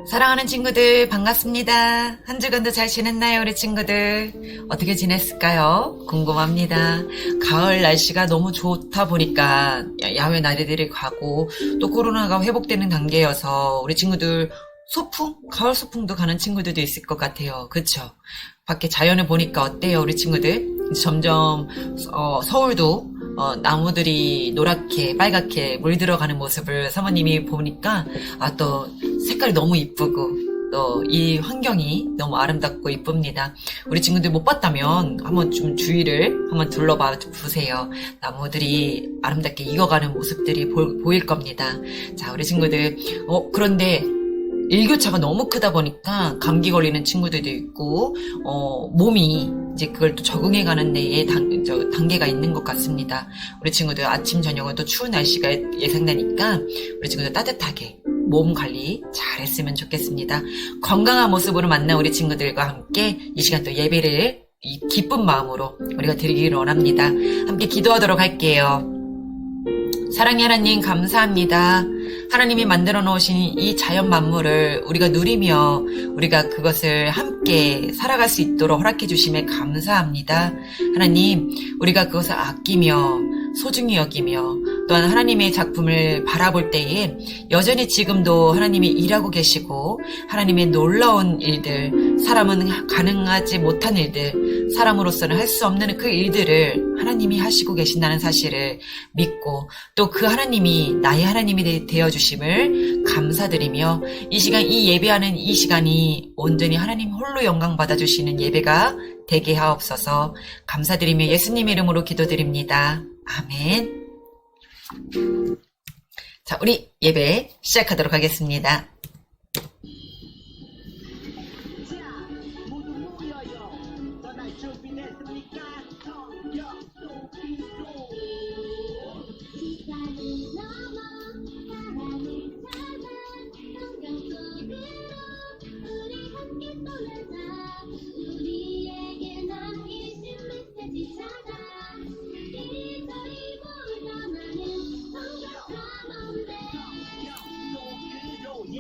사랑하는 친구들 반갑습니다. 한 주간도 잘 지냈나요, 우리 친구들? 어떻게 지냈을까요? 궁금합니다. 가을 날씨가 너무 좋다 보니까 야외 나들이를 가고 또 코로나가 회복되는 단계여서 우리 친구들 소풍? 가을 소풍도 가는 친구들도 있을 것 같아요. 그쵸? 밖에 자연을 보니까 어때요, 우리 친구들? 점점 서울도 나무들이 노랗게 빨갛게 물들어가는 모습을 사모님이 보니까 또 색깔이 너무 이쁘고 또 이 환경이 너무 아름답고 이쁩니다. 우리 친구들 못 봤다면 한번 좀 주위를 한번 둘러봐 보세요. 나무들이 아름답게 익어가는 모습들이 보일 겁니다. 자, 우리 친구들 그런데 일교차가 너무 크다 보니까 감기 걸리는 친구들도 있고 몸이 이제 그걸 또 적응해가는 데에 단계가 있는 것 같습니다. 우리 친구들 아침 저녁은 또 추운 날씨가 예상되니까 우리 친구들 따뜻하게 몸 관리 잘 했으면 좋겠습니다. 건강한 모습으로 만난 우리 친구들과 함께 이 시간 또 예배를 이 기쁜 마음으로 우리가 드리기를 원합니다. 함께 기도하도록 할게요. 사랑의 하나님 감사합니다. 하나님이 만들어 놓으신 이 자연 만물을 우리가 누리며 우리가 그것을 함께 살아갈 수 있도록 허락해 주심에 감사합니다. 하나님, 우리가 그것을 아끼며 소중히 여기며 또한 하나님의 작품을 바라볼 때에 여전히 지금도 하나님이 일하고 계시고 하나님의 놀라운 일들, 사람은 가능하지 못한 일들, 사람으로서는 할 수 없는 그 일들을 하나님이 하시고 계신다는 사실을 믿고 또 그 하나님이 나의 하나님이 되어주심을 감사드리며 이 시간 이 예배하는 이 시간이 온전히 하나님 홀로 영광 받아주시는 예배가 되게 하옵소서. 감사드리며 예수님 이름으로 기도드립니다. 아멘. 자, 우리 예배 시작하도록 하겠습니다.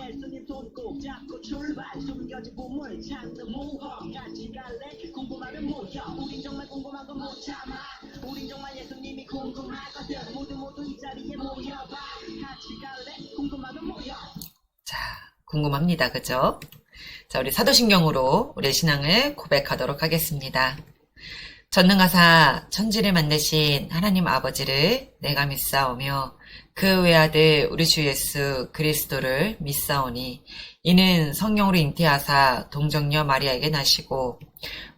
예수님 손 꼭 잡고 출발 숨겨진 보물 찾는 모험 같이 갈래 궁금하면 모여 우린 정말 궁금한 건 못 참아 우린 정말 예수님이 궁금하거든 모두 이 자리에 모여봐 같이 갈래 궁금하면 모여. 자, 궁금합니다. 그죠? 자, 우리 사도신경으로 우리의 신앙을 고백하도록 하겠습니다. 전능하사 천지를 만드신 하나님 아버지를 내가 믿사오며 그 외아들 우리 주 예수 그리스도를 믿사오니 이는 성령으로 잉태하사 동정녀 마리아에게 나시고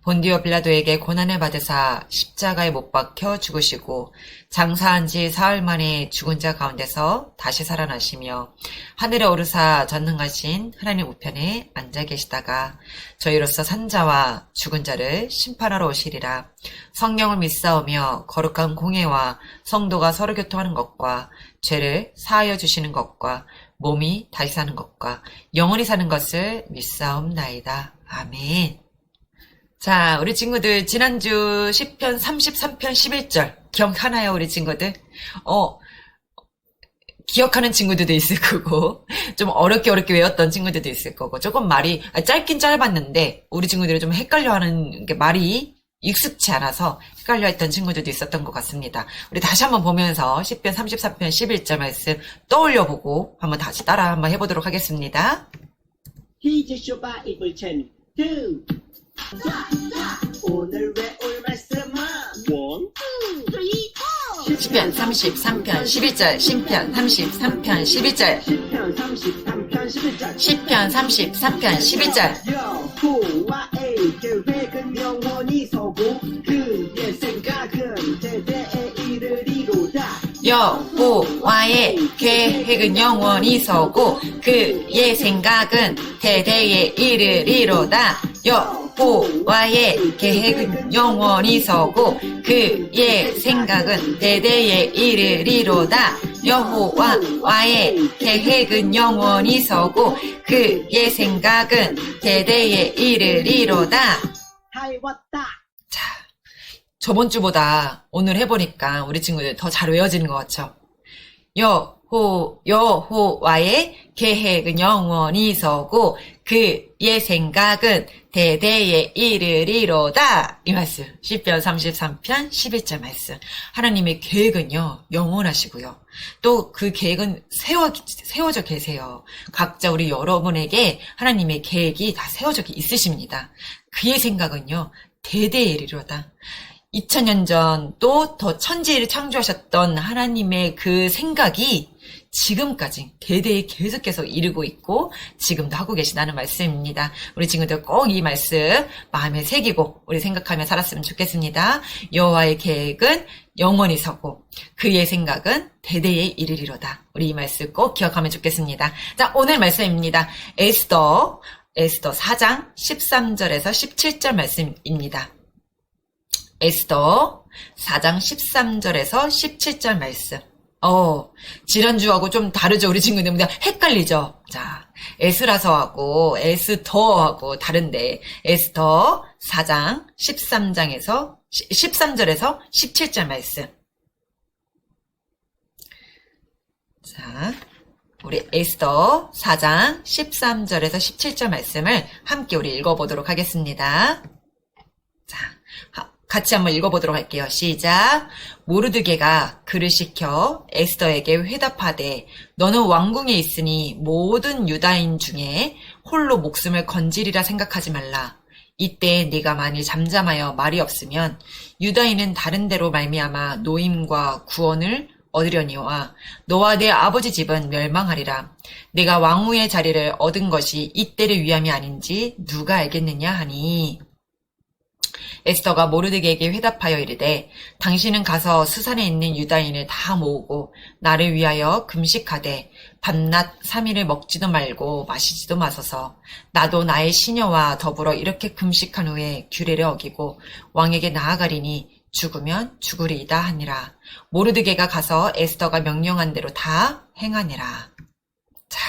본디오 빌라도에게 고난을 받으사 십자가에 못 박혀 죽으시고 장사한 지 사흘 만에 죽은 자 가운데서 다시 살아나시며 하늘에 오르사 전능하신 하나님 우편에 앉아 계시다가 저희로서 산자와 죽은 자를 심판하러 오시리라. 성령을 믿사오며 거룩한 공예와 성도가 서로 교통하는 것과 죄를 사하여 주시는 것과 몸이 다시 사는 것과 영원히 사는 것을 믿사옵나이다. 아멘. 자, 우리 친구들 지난주 시편 33편 11절 기억하나요, 우리 친구들? 기억하는 친구들도 있을 거고 좀 어렵게 외웠던 친구들도 있을 거고 조금 말이 짧긴 짧았는데 우리 친구들이 좀 헷갈려하는 게 말이 익숙치 않아서 헷갈려했던 친구들도 있었던 것 같습니다. 우리 다시 한번 보면서 시편 34편 11절 말씀 떠올려보고 한번 다시 따라 한번 해보도록 하겠습니다. 히즈쇼바 입을 첸2 오늘 외울 말씀은 1, 2, 3, 4 시편 33편 11절 시편 33편 11절 시편 33편 11절 여호와의 계획은 영원히 서고 그의 생각은 대대에 이르리로다. 여호와의 계획은 영원히 서고 그의 생각은 대대에 이르리로다. 여호와의 계획은 영원히 서고 그의 생각은 대대에 이르리로다. 여호와의 계획은 영원히 서고 그의 생각은 대대에 이르리로다. 하이왔다. 자, 저번 주보다 오늘 해보니까 우리 친구들 더 잘 외워지는 것 같죠? 여호와의 계획은 영원히 서고 그의 생각은 대대에 이르리로다. 이 말씀. 시편 33편 11절 말씀. 하나님의 계획은요, 영원하시고요. 또 그 계획은 세워져 계세요. 각자 우리 여러분에게 하나님의 계획이 다 세워져 있으십니다. 그의 생각은요, 대대에 이르리로다. 2000년 전 또 더 천지를 창조하셨던 하나님의 그 생각이 지금까지 대대에 계속해서 이루고 있고 지금도 하고 계시다는 말씀입니다. 우리 친구들 꼭 이 말씀 마음에 새기고 우리 생각하며 살았으면 좋겠습니다. 여호와의 계획은 영원히 서고 그의 생각은 대대에 이르리로다. 우리 이 말씀 꼭 기억하면 좋겠습니다. 자, 오늘 말씀입니다. 에스더 4장 13절에서 17절 말씀입니다. 에스더 4장 13절에서 17절 말씀. 지난주하고 좀 다르죠? 우리 친구들 헷갈리죠? 자, 에스라서하고 에스더하고 다른데, 에스더 4장 13절에서 17절 말씀. 자, 우리 에스더 4장 13절에서 17절 말씀을 함께 우리 읽어보도록 하겠습니다. 자, 같이 한번 읽어보도록 할게요. 시작. 모르드게가 그를 시켜 에스더에게 회답하되 너는 왕궁에 있으니 모든 유다인 중에 홀로 목숨을 건지리라 생각하지 말라. 이때 네가 만일 잠잠하여 말이 없으면 유다인은 다른 데로 말미암아 노임과 구원을 얻으려니와 너와 내 아버지 집은 멸망하리라. 내가 왕후의 자리를 얻은 것이 이때를 위함이 아닌지 누가 알겠느냐 하니 에스더가 모르드게에게 회답하여 이르되 당신은 가서 수산에 있는 유다인을 다 모으고 나를 위하여 금식하되 밤낮 3일을 먹지도 말고 마시지도 마소서. 나도 나의 시녀와 더불어 이렇게 금식한 후에 규례를 어기고 왕에게 나아가리니 죽으면 죽으리이다 하니라. 모르드게가 가서 에스더가 명령한 대로 다 행하니라. 자,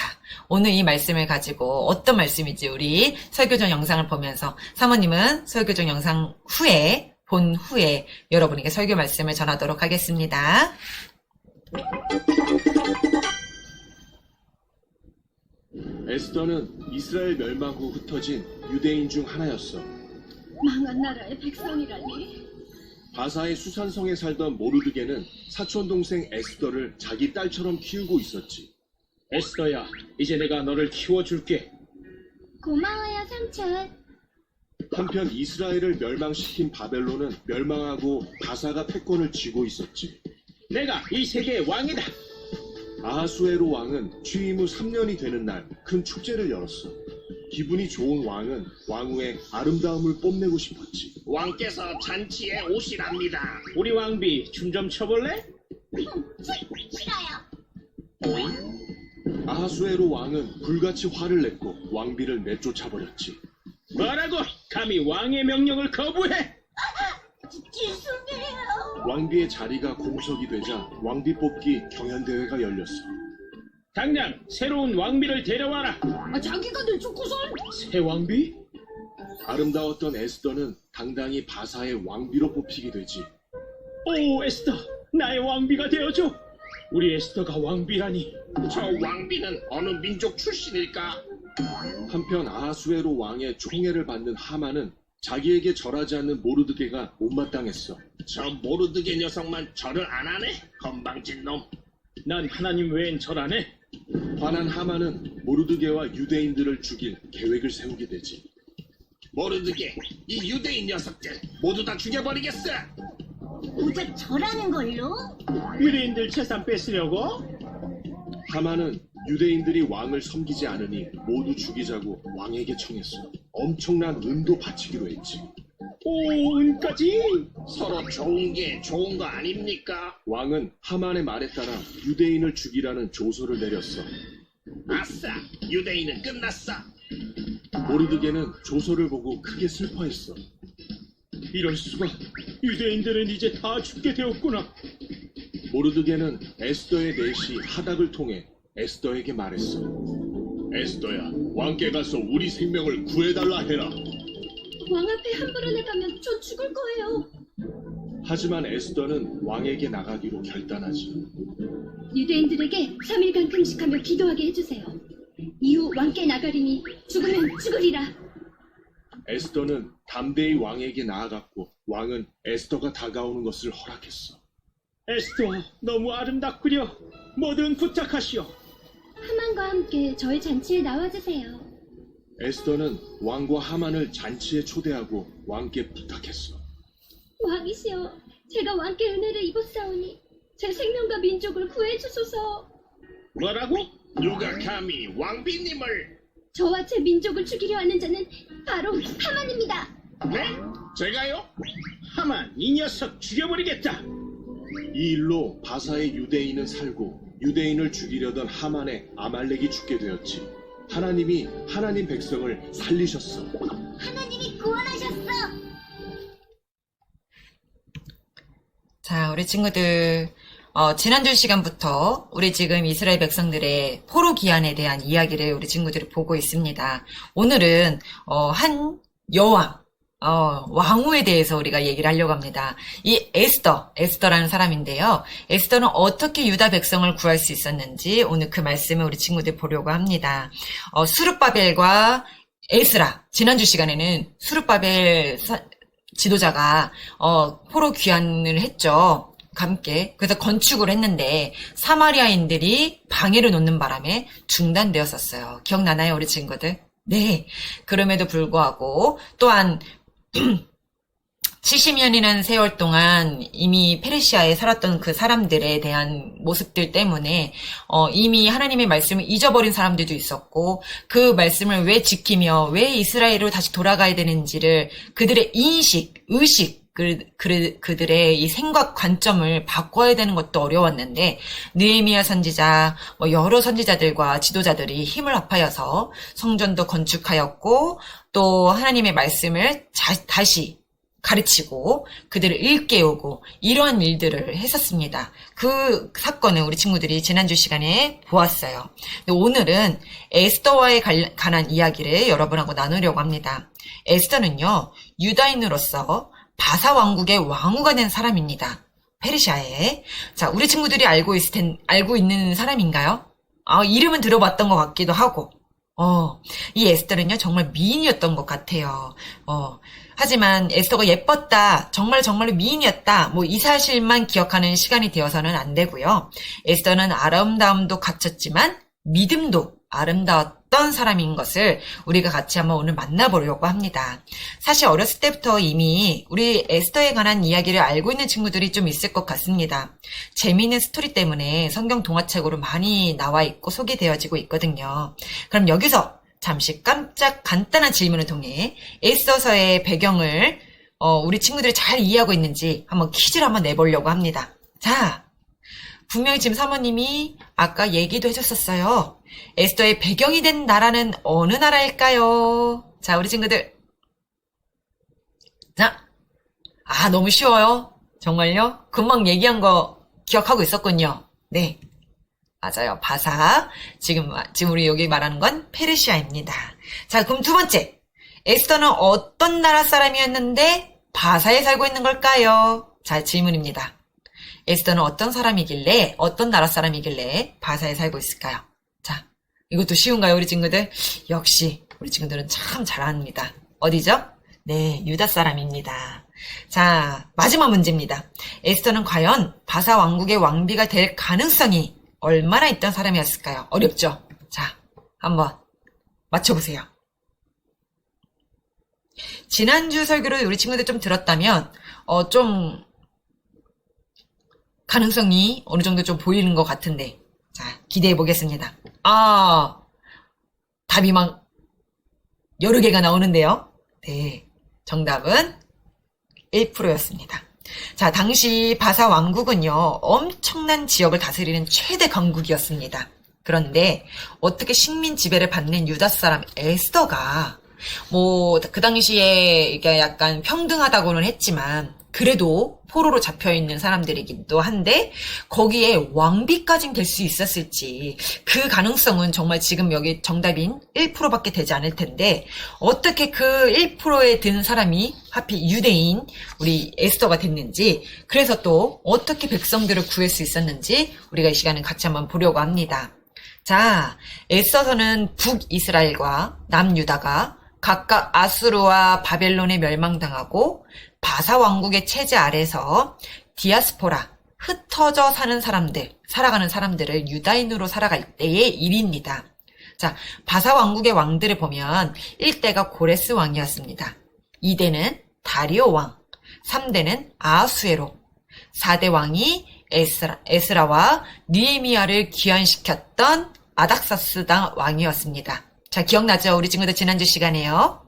오늘 이 말씀을 가지고 어떤 말씀인지 우리 설교전 영상을 보면서 사모님은 설교전 영상 본 후에 여러분에게 설교 말씀을 전하도록 하겠습니다. 에스더는 이스라엘 멸망 후 흩어진 유대인 중 하나였어. 망한 나라의 백성이라니. 바사의 수산성에 살던 모르드게는 사촌 동생 에스더를 자기 딸처럼 키우고 있었지. 에스더야, 이제 내가 너를 키워줄게. 고마워요, 삼촌. 한편 이스라엘을 멸망시킨 바벨론은 멸망하고 바사가 패권을 쥐고 있었지. 내가 이 세계의 왕이다. 아하수에로 왕은 취임 후 3년이 되는 날 큰 축제를 열었어. 기분이 좋은 왕은 왕후의 아름다움을 뽐내고 싶었지. 왕께서 잔치에 오시랍니다. 우리 왕비 춤 좀 춰볼래? 싫어요. 아하수에로 왕은 불같이 화를 냈고 왕비를 내쫓아버렸지. 뭐라고? 감히 왕의 명령을 거부해? 죄송해요. 왕비의 자리가 공석이 되자 왕비 뽑기 경연대회가 열렸어. 당장 새로운 왕비를 데려와라. 자기가 내쫓고선? 새 왕비? 아름다웠던 에스더는 당당히 바사의 왕비로 뽑히게 되지. 오, 에스더, 나의 왕비가 되어줘. 우리 에스더가 왕비라니. 저 왕비는 어느 민족 출신일까? 한편 아하수에로 왕의 총애를 받는 하만은 자기에게 절하지 않는 모르드게가 못마땅했어. 저 모르드게 녀석만 절을 안 하네? 건방진 놈. 난 하나님 외엔 절 안 해. 화난 하만은 모르드게와 유대인들을 죽일 계획을 세우게 되지. 모르드게, 이 유대인 녀석들 모두 다 죽여버리겠어. 고작 절하는 걸로? 유대인들 재산 뺏으려고? 하만은 유대인들이 왕을 섬기지 않으니 모두 죽이자고 왕에게 청했어. 엄청난 은도 바치기로 했지. 오, 은까지? 서로 좋은 게 좋은 거 아닙니까? 왕은 하만의 말에 따라 유대인을 죽이라는 조서를 내렸어. 아싸, 유대인은 끝났어. 모르드게는 조서를 보고 크게 슬퍼했어. 이럴 수가. 유대인들은 이제 다 죽게 되었구나. 모르드게는 에스더의 내시 하닥을 통해 에스더에게 말했어. 에스더야, 왕께 가서 우리 생명을 구해달라 해라. 왕 앞에 함부로 나가면 저 죽을 거예요. 하지만 에스더는 왕에게 나가기로 결단하지. 유대인들에게 3일간 금식하며 기도하게 해주세요. 이후 왕께 나가리니 죽으면 죽으리라. 에스더는 담대히 왕에게 나아갔고 왕은 에스더가 다가오는 것을 허락했어. 에스더, 너무 아름답구려. 뭐든 부탁하시오. 하만과 함께 저의 잔치에 나와주세요. 에스더는 왕과 하만을 잔치에 초대하고 왕께 부탁했어. 왕이시여, 제가 왕께 은혜를 입었사오니 제 생명과 민족을 구해주소서. 뭐라고? 누가 감히 왕비님을? 저와 제 민족을 죽이려 하는 자는 바로 하만입니다. 네? 제가요? 하만, 이 녀석 죽여버리겠다. 이 일로 바사의 유대인은 살고 유대인을 죽이려던 하만의 아말렉이 죽게 되었지. 하나님이 하나님 백성을 살리셨어. 하나님이 구원하셨어. 자, 우리 친구들, 지난주 시간부터 우리 지금 이스라엘 백성들의 포로 기한에 대한 이야기를 우리 친구들이 보고 있습니다. 오늘은, 한 여왕, 왕후에 대해서 우리가 얘기를 하려고 합니다. 이 에스더라는 사람인데요. 에스더는 어떻게 유다 백성을 구할 수 있었는지 오늘 그 말씀을 우리 친구들 보려고 합니다. 수룹바벨과 에스라, 지난주 시간에는 수룹바벨 지도자가 포로 귀환을 했죠. 함께. 그래서 건축을 했는데 사마리아인들이 방해를 놓는 바람에 중단되었었어요. 기억나나요, 우리 친구들? 네. 그럼에도 불구하고 또한 70년이라는 세월 동안 이미 페르시아에 살았던 그 사람들에 대한 모습들 때문에 이미 하나님의 말씀을 잊어버린 사람들도 있었고 그 말씀을 왜 지키며 왜 이스라엘로 다시 돌아가야 되는지를 그들의 인식, 의식 그들의 이 생각 관점을 바꿔야 되는 것도 어려웠는데 느헤미야 선지자 여러 선지자들과 지도자들이 힘을 합하여서 성전도 건축하였고 또 하나님의 말씀을 다시 가르치고 그들을 일깨우고 이러한 일들을 했었습니다. 그 사건을 우리 친구들이 지난주 시간에 보았어요. 오늘은 에스더와에 관한 이야기를 여러분하고 나누려고 합니다. 에스더는요, 유다인으로서 바사 왕국의 왕후가 된 사람입니다. 페르시아에. 자, 우리 친구들이 알고 있는 사람인가요? 이름은 들어봤던 것 같기도 하고. 이 에스더는요, 정말 미인이었던 것 같아요. 하지만 에스더가 예뻤다, 정말로 미인이었다, 이 사실만 기억하는 시간이 되어서는 안 되고요. 에스더는 아름다움도 갖췄지만 믿음도 아름다웠던 사람인 것을 우리가 같이 한번 오늘 만나보려고 합니다. 사실 어렸을 때부터 이미 우리 에스더에 관한 이야기를 알고 있는 친구들이 좀 있을 것 같습니다. 재미있는 스토리 때문에 성경 동화책으로 많이 나와 있고 소개되어지고 있거든요. 그럼 여기서 잠시 깜짝 간단한 질문을 통해 에스더서의 배경을 우리 친구들이 잘 이해하고 있는지 한번 퀴즈를 한번 내보려고 합니다. 자, 분명히 지금 사모님이 아까 얘기도 해줬었어요. 에스더의 배경이 된 나라는 어느 나라일까요? 자, 우리 친구들. 자, 너무 쉬워요. 정말요? 금방 얘기한 거 기억하고 있었군요. 네. 맞아요. 바사. 지금 우리 여기 말하는 건 페르시아입니다. 자, 그럼 두 번째. 에스더는 어떤 나라 사람이었는데 바사에 살고 있는 걸까요? 자, 질문입니다. 에스더는 어떤 나라 사람이길래 바사에 살고 있을까요? 자, 이것도 쉬운가요, 우리 친구들? 역시 우리 친구들은 참 잘합니다. 어디죠? 네, 유다 사람입니다. 자, 마지막 문제입니다. 에스더는 과연 바사 왕국의 왕비가 될 가능성이 얼마나 있던 사람이었을까요? 어렵죠? 자, 한번 맞춰보세요. 지난주 설교를 우리 친구들 좀 들었다면 좀 가능성이 어느 정도 좀 보이는 것 같은데, 자, 기대해 보겠습니다. 답이 막 여러 개가 나오는데요. 네, 정답은 1%였습니다. 자, 당시 바사 왕국은요, 엄청난 지역을 다스리는 최대 강국이었습니다. 그런데 어떻게 식민 지배를 받는 유다 사람 에스더가 그 당시에 이게 약간 평등하다고는 했지만 그래도 포로로 잡혀있는 사람들이기도 한데 거기에 왕비까진 될 수 있었을지 그 가능성은 정말 지금 여기 정답인 1%밖에 되지 않을 텐데 어떻게 그 1%에 든 사람이 하필 유대인 우리 에스더가 됐는지 그래서 또 어떻게 백성들을 구할 수 있었는지 우리가 이 시간에 같이 한번 보려고 합니다. 자, 에스더서는 북이스라엘과 남유다가 각각 아수르와 바벨론에 멸망당하고 바사 왕국의 체제 아래서 디아스포라, 흩어져 살아가는 사람들을 유다인으로 살아갈 때의 일입니다. 자, 바사 왕국의 왕들을 보면 1대가 고레스 왕이었습니다. 2대는 다리오 왕, 3대는 아하수에로, 4대 왕이 에스라와 느헤미야를 귀환시켰던 아닥사스 왕이었습니다. 자, 기억나죠? 우리 친구들 지난주 시간에요.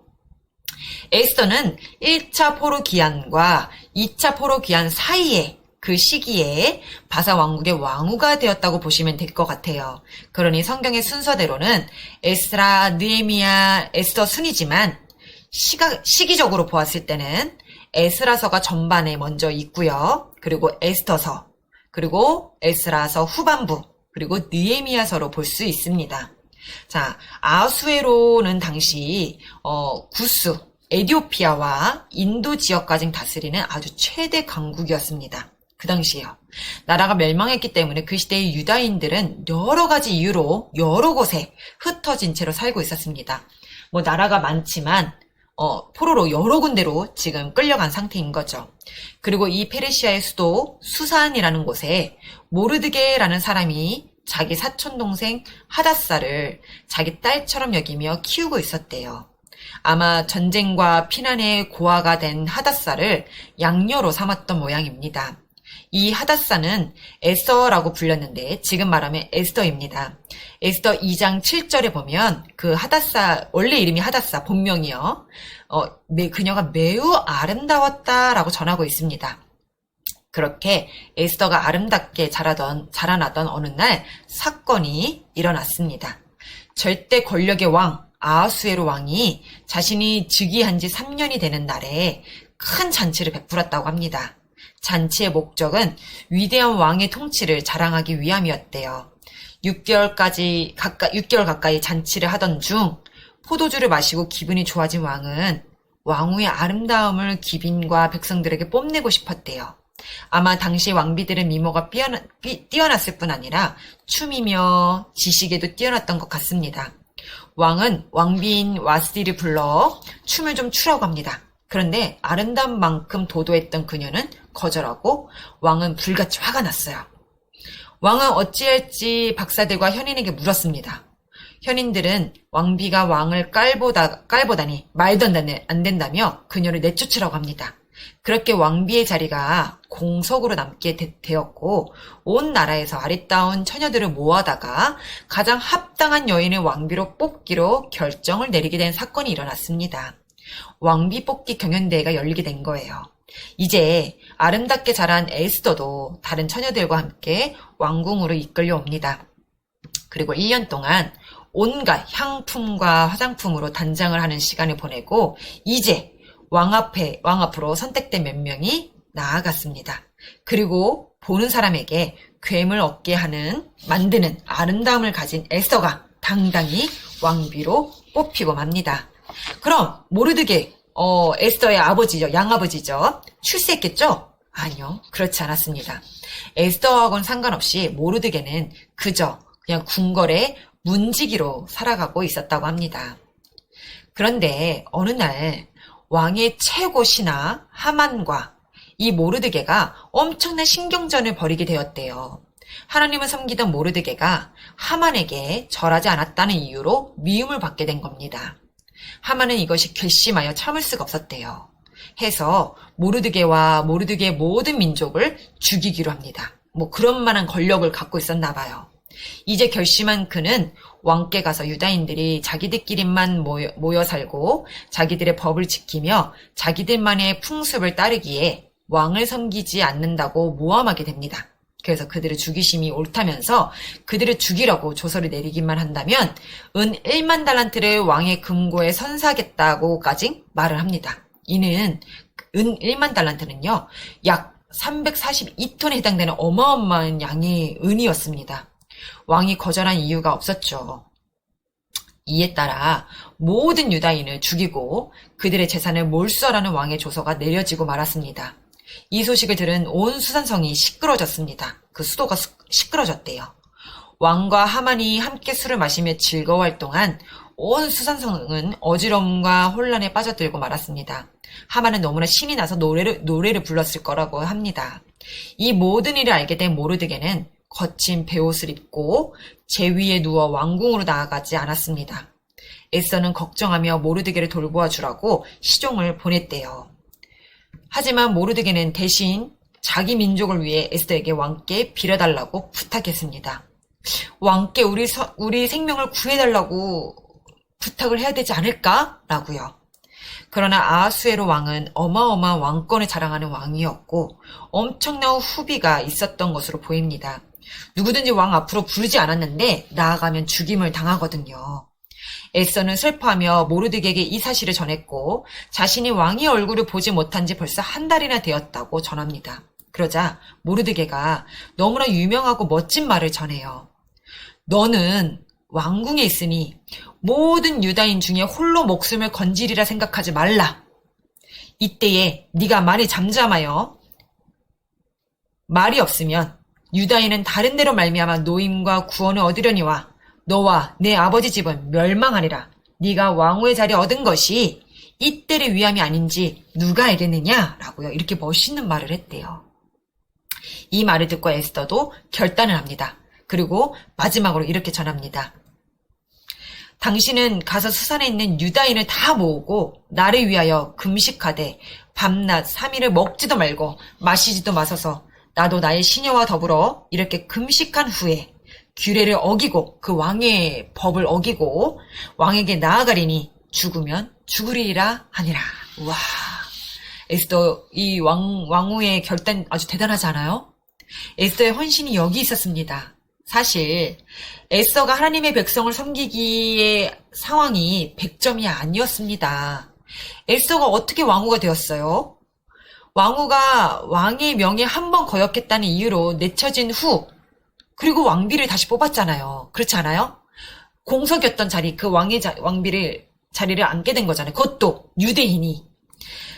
에스더는 1차 포로 기한과 2차 포로 기한 사이에 그 시기에 바사 왕국의 왕후가 되었다고 보시면 될 것 같아요. 그러니 성경의 순서대로는 에스라, 느헤미야, 에스더 순이지만 시기적으로 보았을 때는 에스라서가 전반에 먼저 있고요. 그리고 에스더서, 그리고 에스라서 후반부, 그리고 느헤미야서로 볼 수 있습니다. 자, 아수에로는 당시 구스, 에티오피아와 인도 지역까지 다스리는 아주 최대 강국이었습니다. 그 당시에요. 나라가 멸망했기 때문에 그 시대의 유다인들은 여러 가지 이유로 여러 곳에 흩어진 채로 살고 있었습니다. 뭐 나라가 많지만 포로로 여러 군데로 지금 끌려간 상태인 거죠. 그리고 이 페르시아의 수도 수산이라는 곳에 모르드게라는 사람이 자기 사촌동생 하닷사를 자기 딸처럼 여기며 키우고 있었대요. 아마 전쟁과 피난의 고아가 된 하닷사를 양녀로 삼았던 모양입니다. 이 하닷사는 에스더라고 불렸는데 지금 말하면 에스더입니다. 에스더 2장 7절에 보면 그 하닷사, 원래 이름이 하닷사, 본명이요. 그녀가 매우 아름다웠다라고 전하고 있습니다. 그렇게 에스더가 아름답게 자라나던 어느 날 사건이 일어났습니다. 절대 권력의 왕 아하수에로 왕이 자신이 즉위한 지 3년이 되는 날에 큰 잔치를 베풀었다고 합니다. 잔치의 목적은 위대한 왕의 통치를 자랑하기 위함이었대요. 6개월 가까이 잔치를 하던 중 포도주를 마시고 기분이 좋아진 왕은 왕후의 아름다움을 기빈과 백성들에게 뽐내고 싶었대요. 아마 당시 왕비들은 미모가 뛰어났을 뿐 아니라 춤이며 지식에도 뛰어났던 것 같습니다. 왕은 왕비인 와스디를 불러 춤을 좀 추라고 합니다. 그런데 아름다운 만큼 도도했던 그녀는 거절하고 왕은 불같이 화가 났어요. 왕은 어찌할지 박사들과 현인에게 물었습니다. 현인들은 왕비가 왕을 깔보다니 말도 안 된다며 그녀를 내쫓으라고 합니다. 그렇게 왕비의 자리가 공석으로 남게 되었고 온 나라에서 아리따운 처녀들을 모아다가 가장 합당한 여인을 왕비로 뽑기로 결정을 내리게 된 사건이 일어났습니다. 왕비 뽑기 경연대회가 열리게 된 거예요. 이제 아름답게 자란 에스더도 다른 처녀들과 함께 왕궁으로 이끌려옵니다. 그리고 1년 동안 온갖 향품과 화장품으로 단장을 하는 시간을 보내고 이제 왕 앞으로 선택된 몇 명이 나아갔습니다. 그리고 보는 사람에게 괴물 얻게 만드는 아름다움을 가진 에스더가 당당히 왕비로 뽑히고 맙니다. 그럼 모르드게 에스더의 아버지죠. 양아버지죠. 출세했겠죠? 아니요. 그렇지 않았습니다. 에스더하고는 상관없이 모르드게는 그냥 궁궐의 문지기로 살아가고 있었다고 합니다. 그런데 어느 날 왕의 최고 신하 하만과 이 모르드게가 엄청난 신경전을 벌이게 되었대요. 하나님을 섬기던 모르드게가 하만에게 절하지 않았다는 이유로 미움을 받게 된 겁니다. 하만은 이것이 괘씸하여 참을 수가 없었대요. 해서 모르드게와 모르드게의 모든 민족을 죽이기로 합니다. 그런 만한 권력을 갖고 있었나 봐요. 이제 결심한 그는 왕께 가서 유다인들이 자기들끼리만 모여 살고 자기들의 법을 지키며 자기들만의 풍습을 따르기에 왕을 섬기지 않는다고 모함하게 됩니다. 그래서 그들을 죽이심이 옳다면서 그들을 죽이라고 조서를 내리기만 한다면 은 1만 달란트를 왕의 금고에 선사하겠다고까지 말을 합니다. 이는 은 1만 달란트는요, 약 342톤에 해당되는 어마어마한 양의 은이었습니다. 왕이 거절한 이유가 없었죠. 이에 따라 모든 유다인을 죽이고 그들의 재산을 몰수하라는 왕의 조서가 내려지고 말았습니다. 이 소식을 들은 온 수산성이 시끄러졌습니다. 그 수도가 시끄러졌대요. 왕과 하만이 함께 술을 마시며 즐거워할 동안 온 수산성은 어지러움과 혼란에 빠져들고 말았습니다. 하만은 너무나 신이 나서 노래를 불렀을 거라고 합니다. 이 모든 일을 알게 된 모르드게는 거친 베옷을 입고 제 위에 누워 왕궁으로 나아가지 않았습니다. 에스더는 걱정하며 모르드게를 돌보아 주라고 시종을 보냈대요. 하지만 모르드게는 대신 자기 민족을 위해 에스더에게 왕께 빌어달라고 부탁했습니다. 왕께 우리 생명을 구해달라고 부탁을 해야 되지 않을까? 라고요. 그러나 아하수에로 왕은 어마어마한 왕권을 자랑하는 왕이었고 엄청난 후비가 있었던 것으로 보입니다. 누구든지 왕 앞으로 부르지 않았는데 나아가면 죽임을 당하거든요. 에스더는 슬퍼하며 모르드게에게 이 사실을 전했고 자신이 왕의 얼굴을 보지 못한 지 벌써 한 달이나 되었다고 전합니다. 그러자 모르드게가 너무나 유명하고 멋진 말을 전해요. 너는 왕궁에 있으니 모든 유다인 중에 홀로 목숨을 건지리라 생각하지 말라. 이때에 네가 말이 잠잠하여 말이 없으면 유다인은 다른 데로 말미암아 노임과 구원을 얻으려니와 너와 내 아버지 집은 멸망하리라. 네가 왕후의 자리 얻은 것이 이때를 위함이 아닌지 누가 알겠느냐? 라고요. 이렇게 멋있는 말을 했대요. 이 말을 듣고 에스더도 결단을 합니다. 그리고 마지막으로 이렇게 전합니다. 당신은 가서 수산에 있는 유다인을 다 모으고 나를 위하여 금식하되 밤낮 3일을 먹지도 말고 마시지도 마소서. 나도 나의 시녀와 더불어 이렇게 금식한 후에 규례를 어기고 그 왕의 법을 어기고 왕에게 나아가리니 죽으면 죽으리라 하니라. 와, 에스더 이 왕후의 결단 아주 대단하지 않아요? 에스더의 헌신이 여기 있었습니다. 사실 에스더가 하나님의 백성을 섬기기의 상황이 100점이 아니었습니다. 에스더가 어떻게 왕후가 되었어요? 왕후가 왕의 명에 한 번 거역했다는 이유로 내쳐진 후 그리고 왕비를 다시 뽑았잖아요. 그렇지 않아요? 공석이었던 자리, 그 왕비를 자리를 앉게 된 거잖아요. 그것도 유대인이.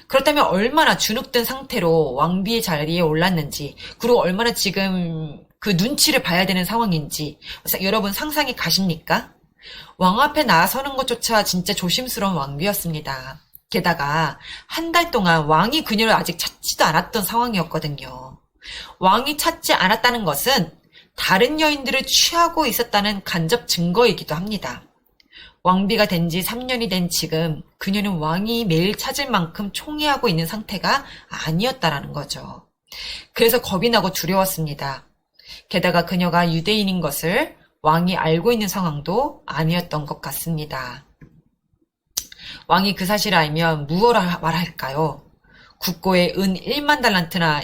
그렇다면 얼마나 주눅든 상태로 왕비의 자리에 올랐는지, 그리고 얼마나 지금 그 눈치를 봐야 되는 상황인지 여러분 상상이 가십니까? 왕 앞에 나서는 것조차 진짜 조심스러운 왕비였습니다. 게다가 한 달 동안 왕이 그녀를 아직 찾지도 않았던 상황이었거든요. 왕이 찾지 않았다는 것은 다른 여인들을 취하고 있었다는 간접 증거이기도 합니다. 왕비가 된 지 3년이 된 지금 그녀는 왕이 매일 찾을 만큼 총애하고 있는 상태가 아니었다라는 거죠. 그래서 겁이 나고 두려웠습니다. 게다가 그녀가 유대인인 것을 왕이 알고 있는 상황도 아니었던 것 같습니다. 왕이 그 사실을 알면 무엇라 말할까요? 국고에 은 1만 달란트나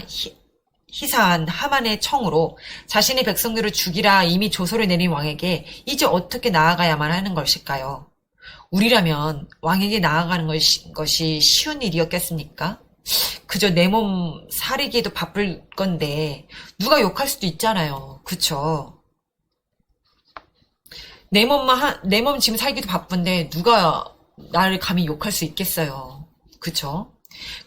희사한 하만의 청으로 자신의 백성들을 죽이라 이미 조서를 내린 왕에게 이제 어떻게 나아가야만 하는 것일까요? 우리라면 왕에게 나아가는 것이 쉬운 일이었겠습니까? 그저 내 몸 사리기에도 바쁠 건데 누가 욕할 수도 있잖아요. 그쵸? 내 몸 지금 살기도 바쁜데 누가 나를 감히 욕할 수 있겠어요. 그쵸?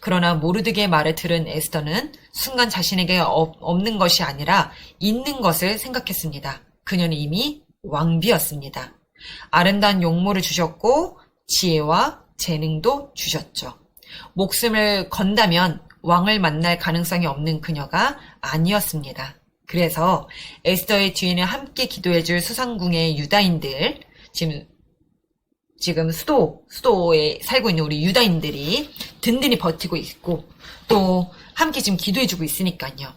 그러나 모르드게의 말을 들은 에스더는 순간 자신에게 없는 것이 아니라 있는 것을 생각했습니다. 그녀는 이미 왕비였습니다. 아름다운 용모를 주셨고 지혜와 재능도 주셨죠. 목숨을 건다면 왕을 만날 가능성이 없는 그녀가 아니었습니다. 그래서 에스더의 뒤에는 함께 기도해줄 수상궁의 유다인들, 지금 수도에 살고 있는 우리 유다인들이 든든히 버티고 있고 또 함께 지금 기도해주고 있으니까요.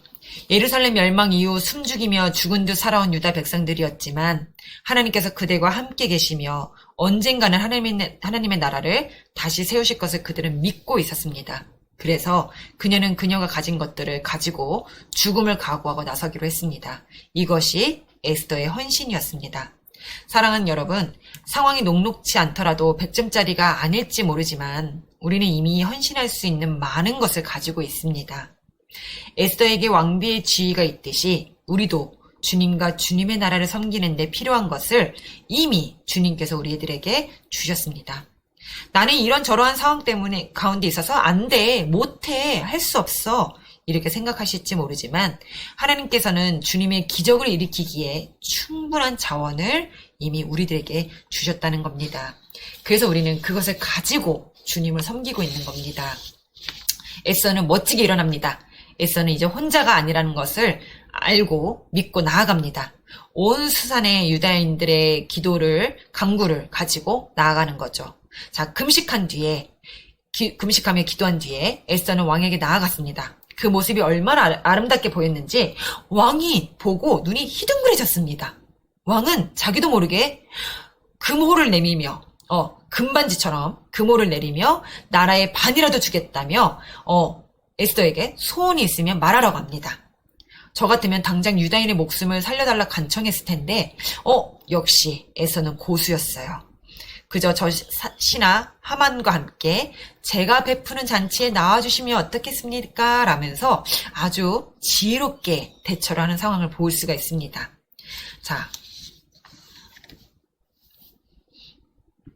예루살렘 멸망 이후 숨죽이며 죽은 듯 살아온 유다 백성들이었지만 하나님께서 그들과 함께 계시며 언젠가는 하나님의 나라를 다시 세우실 것을 그들은 믿고 있었습니다. 그래서 그녀는 그녀가 가진 것들을 가지고 죽음을 각오하고 나서기로 했습니다. 이것이 에스더의 헌신이었습니다. 사랑하는 여러분, 상황이 녹록지 않더라도 100점짜리가 아닐지 모르지만 우리는 이미 헌신할 수 있는 많은 것을 가지고 있습니다. 에스더에게 왕비의 지위가 있듯이 우리도 주님과 주님의 나라를 섬기는 데 필요한 것을 이미 주님께서 우리들에게 주셨습니다. 나는 이런저러한 상황 때문에 가운데 있어서 안 돼, 못해, 할 수 없어 이렇게 생각하실지 모르지만 하나님께서는 주님의 기적을 일으키기에 충분한 자원을 이미 우리들에게 주셨다는 겁니다. 그래서 우리는 그것을 가지고 주님을 섬기고 있는 겁니다. 에스더는 멋지게 일어납니다. 에스더는 이제 혼자가 아니라는 것을 알고 믿고 나아갑니다. 온 수산의 유다인들의 간구를 가지고 나아가는 거죠. 자, 금식하며 기도한 뒤에 에스더는 왕에게 나아갔습니다. 그 모습이 얼마나 아름답게 보였는지 왕이 보고 눈이 희둥그레졌습니다. 왕은 자기도 모르게 금호를 내밀며 금반지처럼 금호를 내리며 나라의 반이라도 주겠다며 에스더에게 소원이 있으면 말하라고 합니다. 저 같으면 당장 유다인의 목숨을 살려달라 간청했을 텐데 역시 에스더는 고수였어요. 그저 저 신하 하만과 함께 제가 베푸는 잔치에 나와주시면 어떻겠습니까? 라면서 아주 지혜롭게 대처를 하는 상황을 볼 수가 있습니다. 자,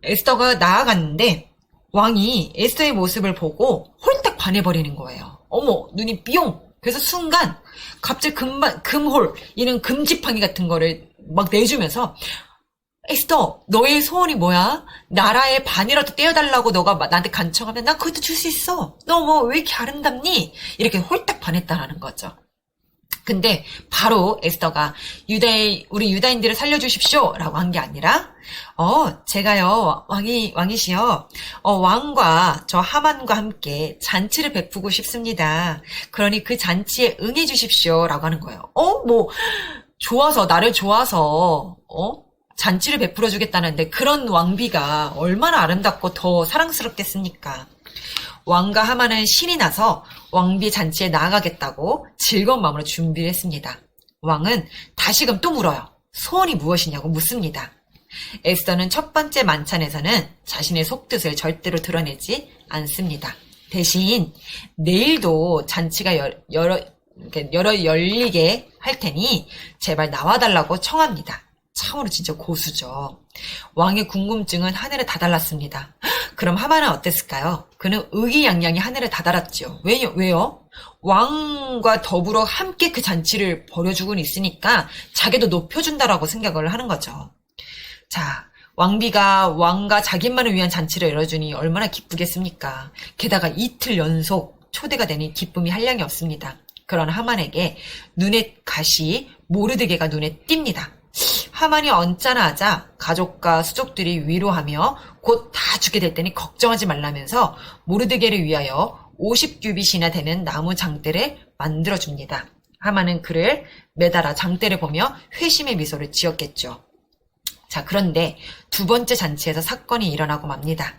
에스더가 나아갔는데 왕이 에스더의 모습을 보고 홀딱 반해버리는 거예요. 어머, 눈이 삐용! 그래서 순간 갑자기 금홀, 이런 금지팡이 같은 거를 막 내주면서 에스더, 너의 소원이 뭐야? 나라의 반이라도 떼어달라고 너가 나한테 간청하면 난 그것도 줄 수 있어. 너 뭐 왜 이렇게 아름답니? 이렇게 홀딱 반했다라는 거죠. 근데 바로 에스더가 우리 유다인들을 살려주십시오 라고 한 게 아니라 제가요 왕이시여 왕과 저 하만과 함께 잔치를 베푸고 싶습니다. 그러니 그 잔치에 응해 주십시오 라고 하는 거예요. 나를 좋아서 잔치를 베풀어 주겠다는데 그런 왕비가 얼마나 아름답고 더 사랑스럽겠습니까? 왕과 하만은 신이 나서 왕비 잔치에 나아가겠다고 즐거운 마음으로 준비를 했습니다. 왕은 다시금 또 물어요. 소원이 무엇이냐고 묻습니다. 에스더는 첫 번째 만찬에서는 자신의 속뜻을 절대로 드러내지 않습니다. 대신 내일도 잔치가 열리게 할 테니 제발 나와달라고 청합니다. 참으로 진짜 고수죠. 왕의 궁금증은 하늘에 다달랐습니다. 그럼 하만은 어땠을까요? 그는 의기양양이 하늘에 다달았죠. 왜요? 왕과 더불어 함께 그 잔치를 벌여주고 있으니까 자기도 높여준다라고 생각을 하는 거죠. 자, 왕비가 왕과 자기만을 위한 잔치를 열어주니 얼마나 기쁘겠습니까? 게다가 이틀 연속 초대가 되니 기쁨이 한량이 없습니다. 그런 하만에게 눈에 가시 모르드게가 눈에 띕니다. 하만이 언짢아 하자 가족과 수족들이 위로하며 곧 다 죽게 될 테니 걱정하지 말라면서 모르드게를 위하여 50규빗이나 되는 나무 장대를 만들어줍니다. 하만은 그를 매달아 장대를 보며 회심의 미소를 지었겠죠. 자, 그런데 두 번째 잔치에서 사건이 일어나고 맙니다.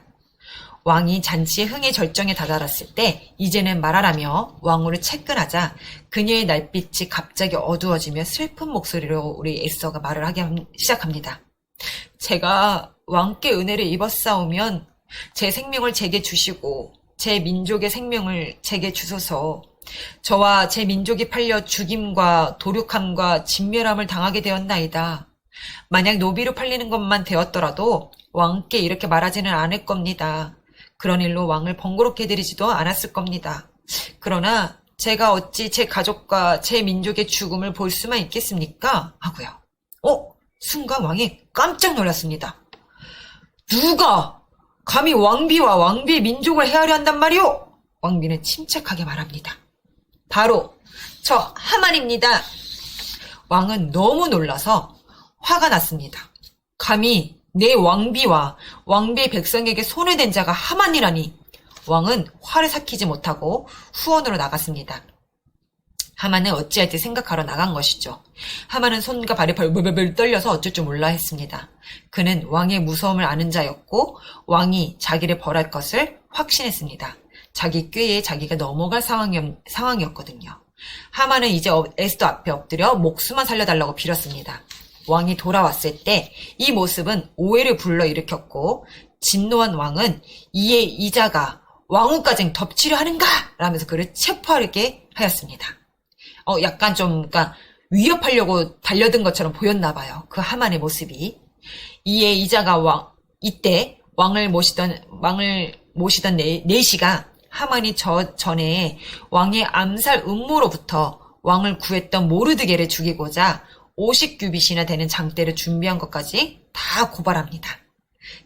왕이 잔치의 흥의 절정에 다다랐을 때 이제는 말하라며 왕후를 채끈하자 그녀의 날빛이 갑자기 어두워지며 슬픈 목소리로 우리 에스더가 말을 하기 시작합니다. 제가 왕께 은혜를 입었사오면 제 생명을 제게 주시고 제 민족의 생명을 제게 주소서. 저와 제 민족이 팔려 죽임과 도륙함과 진멸함을 당하게 되었나이다. 만약 노비로 팔리는 것만 되었더라도 왕께 이렇게 말하지는 않을 겁니다. 그런 일로 왕을 번거롭게 해드리지도 않았을 겁니다. 그러나 제가 어찌 제 가족과 제 민족의 죽음을 볼 수만 있겠습니까? 하고요. 순간 왕이 깜짝 놀랐습니다. 누가 감히 왕비와 왕비의 민족을 헤아려 한단 말이오? 왕비는 침착하게 말합니다. 바로 저 하만입니다. 왕은 너무 놀라서 화가 났습니다. 감히 내 왕비와 왕비의 백성에게 손을 댄 자가 하만이라니. 왕은 화를 삭히지 못하고 후원으로 나갔습니다. 하만은 어찌할지 생각하러 나간 것이죠. 하만은 손과 발이 벌벌벌 떨려서 어쩔 줄 몰라 했습니다. 그는 왕의 무서움을 아는 자였고 왕이 자기를 벌할 것을 확신했습니다. 자기 꾀에 자기가 넘어갈 상황이었거든요. 하만은 이제 에스더 앞에 엎드려 목숨만 살려달라고 빌었습니다. 왕이 돌아왔을 때 이 모습은 오해를 불러일으켰고 진노한 왕은 이에 이자가 왕후까지 덮치려 하는가? 라면서 그를 체포하게 하였습니다. 약간 좀 그러니까 위협하려고 달려든 것처럼 보였나 봐요. 그 하만의 모습이. 이에 이자가 이때 왕을 모시던 내시가 하만이 전에 왕의 암살 음모로부터 왕을 구했던 모르드게를 죽이고자 50규빗이나 되는 장대를 준비한 것까지 다 고발합니다.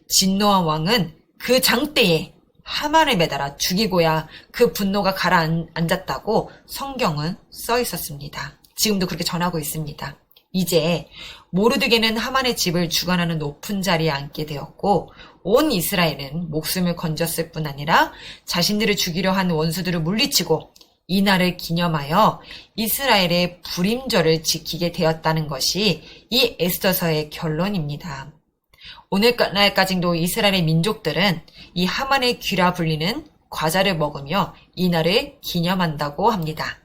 진노한 왕은 그 장대에 하만을 매달아 죽이고야 그 분노가 가라앉았다고 성경은 써 있었습니다. 지금도 그렇게 전하고 있습니다. 이제 모르드게는 하만의 집을 주관하는 높은 자리에 앉게 되었고 온 이스라엘은 목숨을 건졌을 뿐 아니라 자신들을 죽이려 한 원수들을 물리치고 이날을 기념하여 이스라엘의 불임절을 지키게 되었다는 것이 이 에스더서의 결론입니다. 오늘날까지도 이스라엘의 민족들은 이 하만의 귀라 불리는 과자를 먹으며 이날을 기념한다고 합니다.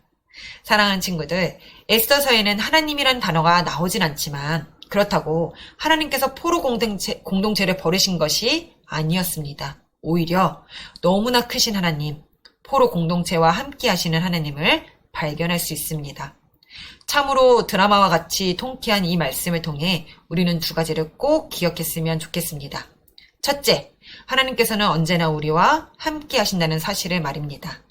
사랑하는 친구들, 에스더서에는 하나님이란 단어가 나오진 않지만 그렇다고 하나님께서 포로 공동체를 버리신 것이 아니었습니다. 오히려 너무나 크신 하나님, 포로 공동체와 함께 하시는 하나님을 발견할 수 있습니다. 참으로 드라마와 같이 통쾌한 이 말씀을 통해 우리는 두 가지를 꼭 기억했으면 좋겠습니다. 첫째, 하나님께서는 언제나 우리와 함께 하신다는 사실을 말입니다.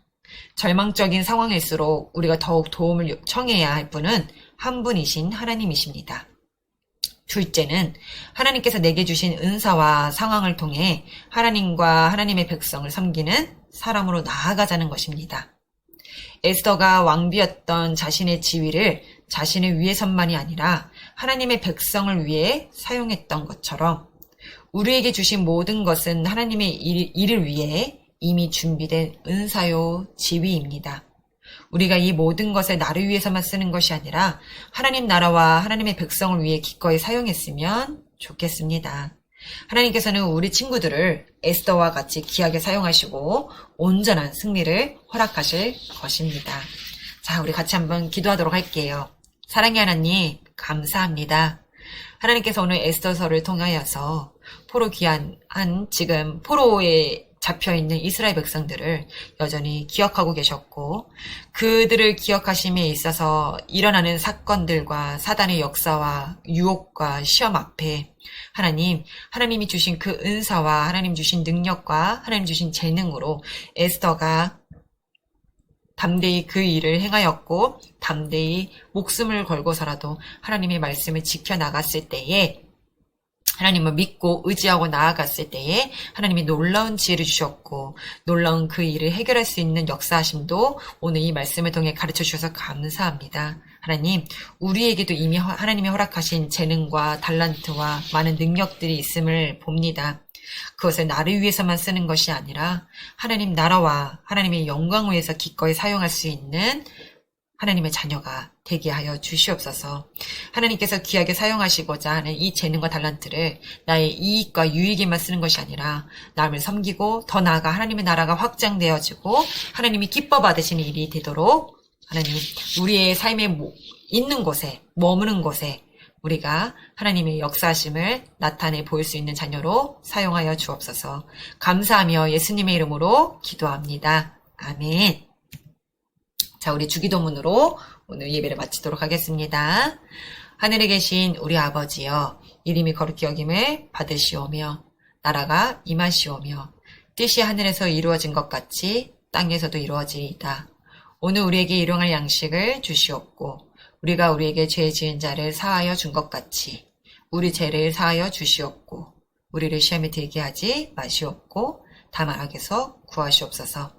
절망적인 상황일수록 우리가 더욱 도움을 청해야 할 분은 한 분이신 하나님이십니다. 둘째는 하나님께서 내게 주신 은사와 상황을 통해 하나님과 하나님의 백성을 섬기는 사람으로 나아가자는 것입니다. 에스더가 왕비였던 자신의 지위를 자신을 위해서만이 아니라 하나님의 백성을 위해 사용했던 것처럼 우리에게 주신 모든 것은 하나님의 일을 위해 이미 준비된 은사요 지위입니다. 우리가 이 모든 것을 나를 위해서만 쓰는 것이 아니라 하나님 나라와 하나님의 백성을 위해 기꺼이 사용했으면 좋겠습니다. 하나님께서는 우리 친구들을 에스더와 같이 귀하게 사용하시고 온전한 승리를 허락하실 것입니다. 자, 우리 같이 한번 기도하도록 할게요. 사랑의 하나님, 감사합니다. 하나님께서 오늘 에스더서를 통하여서 포로 귀한 지금 포로에 잡혀있는 이스라엘 백성들을 여전히 기억하고 계셨고 그들을 기억하심에 있어서 일어나는 사건들과 사단의 역사와 유혹과 시험 앞에 하나님이 주신 그 은사와 하나님 주신 능력과 하나님 주신 재능으로 에스더가 담대히 그 일을 행하였고 담대히 목숨을 걸고서라도 하나님의 말씀을 지켜나갔을 때에 하나님을 믿고 의지하고 나아갔을 때에 하나님이 놀라운 지혜를 주셨고 놀라운 그 일을 해결할 수 있는 역사하심도 오늘 이 말씀을 통해 가르쳐 주셔서 감사합니다. 하나님, 우리에게도 이미 하나님이 허락하신 재능과 달란트와 많은 능력들이 있음을 봅니다. 그것을 나를 위해서만 쓰는 것이 아니라 하나님 나라와 하나님의 영광을 위해서 기꺼이 사용할 수 있는 하나님의 자녀가 되게 하여 주시옵소서. 하나님께서 귀하게 사용하시고자 하는 이 재능과 달란트를 나의 이익과 유익에만 쓰는 것이 아니라 남을 섬기고 더 나아가 하나님의 나라가 확장되어지고 하나님이 기뻐 받으시는 일이 되도록 하나님 우리의 삶에 있는 곳에 머무는 곳에 우리가 하나님의 역사하심을 나타내 보일 수 있는 자녀로 사용하여 주옵소서. 감사하며 예수님의 이름으로 기도합니다. 아멘. 자, 우리 주기도문으로 오늘 예배를 마치도록 하겠습니다. 하늘에 계신 우리 아버지여, 이름이 거룩히 여김을 받으시오며 나라가 임하시오며 뜻이 하늘에서 이루어진 것 같이 땅에서도 이루어지이다. 오늘 우리에게 일용할 양식을 주시옵고 우리가 우리에게 죄 지은 자를 사하여 준 것 같이 우리 죄를 사하여 주시옵고 우리를 시험에 들게 하지 마시옵고 다만 악에서 구하시옵소서.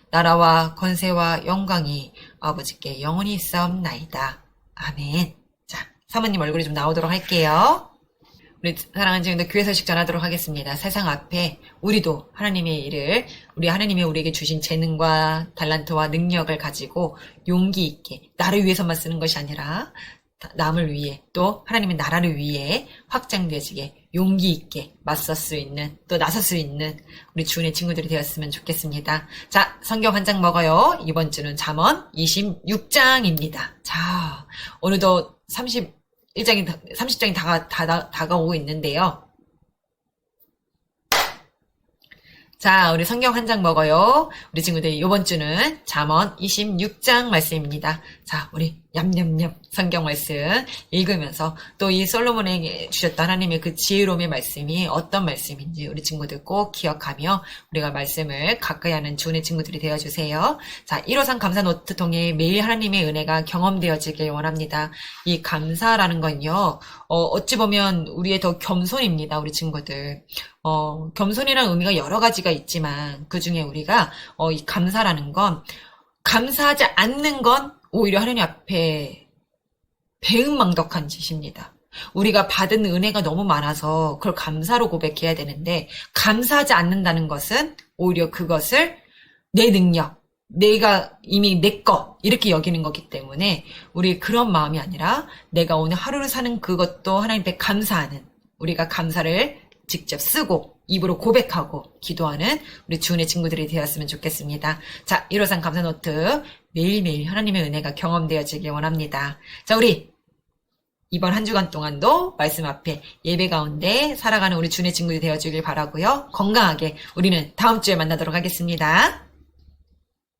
나라와 권세와 영광이 아버지께 영원히 있사옵나이다. 아멘. 자, 사모님 얼굴이 좀 나오도록 할게요. 우리 사랑하는 친구들 교회 소식 전하도록 하겠습니다. 세상 앞에 우리도 하나님의 일을 우리 하나님이 우리에게 주신 재능과 달란트와 능력을 가지고 용기 있게 나를 위해서만 쓰는 것이 아니라 남을 위해 또 하나님의 나라를 위해 확장되어지게 용기 있게 맞설 수 있는 또 나설 수 있는 우리 주은의 친구들이 되었으면 좋겠습니다. 자, 성경 한 장 먹어요. 이번 주는 잠언 26장입니다. 자, 오늘도 30장이 다가오고 있는데요. 자, 우리 성경 한 장 먹어요. 우리 친구들 이번 주는 잠언 26장 말씀입니다. 자, 우리 냠냠냠 성경 말씀 읽으면서 또 이 솔로몬에게 주셨던 하나님의 그 지혜로움의 말씀이 어떤 말씀인지 우리 친구들 꼭 기억하며 우리가 말씀을 가까이 하는 주의 친구들이 되어주세요. 자, 153 감사 노트 통해 매일 하나님의 은혜가 경험되어지길 원합니다. 이 감사라는 건요, 어찌 보면 우리의 더 겸손입니다. 우리 친구들. 겸손이라는 의미가 여러 가지가 있지만 그 중에 우리가 이 감사라는 건 감사하지 않는 건 오히려 하나님 앞에 배은망덕한 짓입니다. 우리가 받은 은혜가 너무 많아서 그걸 감사로 고백해야 되는데 감사하지 않는다는 것은 오히려 그것을 내 능력, 내가 이미 내 것 이렇게 여기는 거기 때문에 우리 그런 마음이 아니라 내가 오늘 하루를 사는 그것도 하나님 앞에 감사하는 우리가 감사를 직접 쓰고 입으로 고백하고 기도하는 우리 주은의 친구들이 되었으면 좋겠습니다. 자, 153 감사노트 매일매일 하나님의 은혜가 경험되어지길 원합니다. 자, 우리 이번 한 주간 동안도 말씀 앞에 예배 가운데 살아가는 우리 주은의 친구들이 되어주길 바라고요. 건강하게 우리는 다음 주에 만나도록 하겠습니다.